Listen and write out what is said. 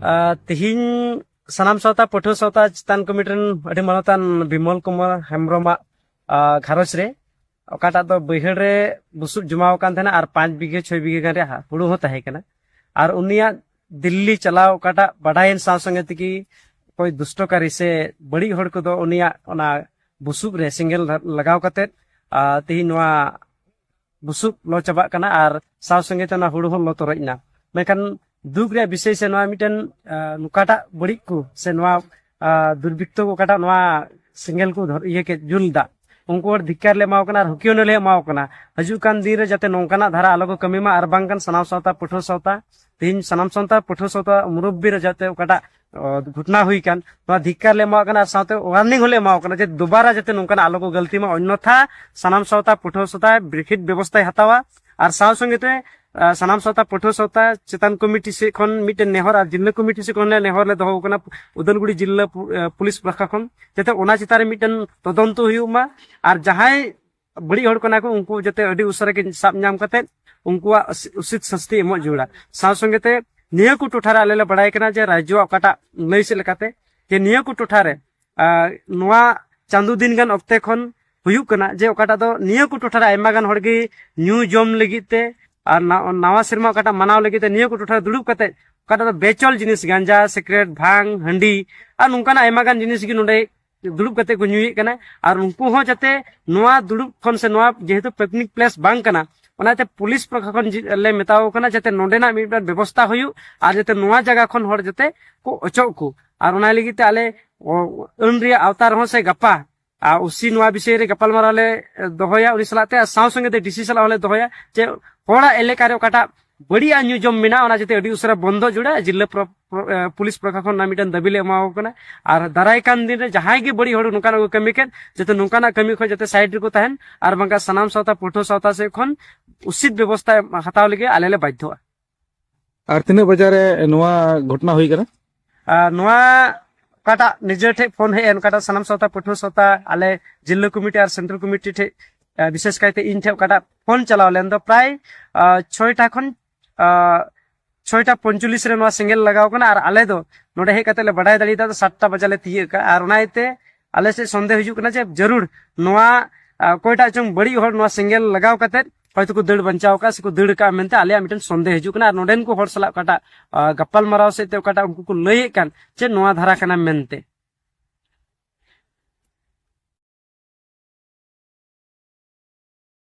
तिहिन सानाम सावता पठुआ सावता चितान कमिटिन अडी मानतान बिमल कुमार हेम्ब्रम घारज रे ओकाटा दो बैहड़ रे बुसुब जमाव कान थेना और 5 बीघे 6 बीघे गान रे हुड़ू हो ताहे कना और उनिया दिल्ली चलाव ओकाटा बडायन साव संगे तकी कोई दुष्टकारी से बड़ी हड़ को दो उनिया ओना बुसुब रे सिंगल लगाव कते तिहिन नवा बुसुब लो चबा कना और साव संगे तना हुड़ू हो लो तोरइना मेखान दुख रे विषय से नवा मिटन नुकाटा बड़ी को से नवा दुर्भिक्ष को काटा नवा सिंगल को ये के जुलदा उनको धिक्कार ले माव कना हुकियो ने ले माव कना हजू कान दिन रे जाते नोंकाना धारा आलो को कमी मा अरबांग कान सनाम सावता पठो सावता तीन सनाम सावता पठो सावता मुरब्बी रे जाते काटा घटना हुई कान नवा धिक्कार ले माव कना सावते वार्निंग होले माव कना जे दोबारा जाते नोंकाना आलो को गलती मा अन्यथा सनाम सावता पठो सावता ब्रिखित व्यवस्था हतावा और साव संगेते सानाम सावता पठुआ सावता चेतन कमिटी से खन मिटे नेहर और जिला कमिटी से खन नेहर ले दहो कना उदलगुड़ी जिला पुलिस प्रखा खन जते ओना चितारे मिटन तदंत हुयुमा और जहाय बड़ी हड़ कना को उनको जते अडी उसरे के साब नाम कते उनको उचित शास्ति एमो जुड़ा साव संगेते निया को टोठारे आले बड़ाय कना जे राज्य ओकाटा लई से लेकाते के निया को टोठारे नोआ चांदू दिन गान अक्ते खन हुयुक कना जे ओकाटा दो निया को टोठारे आयमा गान हड़गी न्यू जम लगिते और नवा सिरमा काटा मनाव लगे निया को टोठा दुड़ुब कते काटा बेचल जिनिस गांजा सिगरेट भांग हंडी और नोंकाना आयमा गान जिनिस गी नोंडे दुड़ुब कते को न्यूई कना और उनको हो जाते नोआ दुड़ुब खन से नोआ जेहेतु पिकनिक प्लेस बांग कना ओनाते पुलिस प्रशासन ले मेताव कना जाते नोंडेना मिदबार व्यवस्था होयु और जाते नोआ जगह खन हर जाते को अचो को और ओना लगिते आले उन रिया अवतार हो से गप्पा उसी नोआ विषय रे गपाल माराले दोहया उनी सलाते साव संगे डीसी सला होले दोहया जे होड़ा एलेका रे ओकाटा बड़िया न्यू जम मिना ओना जते अडी उसरा बंद जुड़ा जिला पुलिस प्रशासन ना मिटन दबिले एमाव कना और दाराय कान दिन रे जहाय गे बड़ी हड़ नुकाना कमी के जते नुकाना कमी खो जते साइड रे को तहन और बंका सनाम सावता पठो सावता से खन उचित व्यवस्था हताव लगे आलेले बाध्य और तीन बजे रे नोआ घटना हुई करा नोआ काटा निजे ठे फोन है काटा सनाम सावता पठो सावता आले जिला कमिटी और सेंट्रल कमिटी ठे विशेष कायते इन ठे काटा फोन चलाव लेन दो प्राय 6टा खन 6टा 45 रे नोआ सिंगल लगाव कना और आले दो नोडे हे कते ले बडाय दाड़ी दा 7टा बजाले तिये का और नाइते आले से संदेह हिजु कना जे जरूर नोआ कोइटा चंग बड़ी हर नोआ सिंगल लगाव कते हयतो को दड़ बंचाव का से को दड़ का मेनते आले मिटन संदेह हिजु कना और नोडेन को हर सला काटा गप्पल मराव से ते काटा उनको को लई कान जे नोआ धारा कना मेनते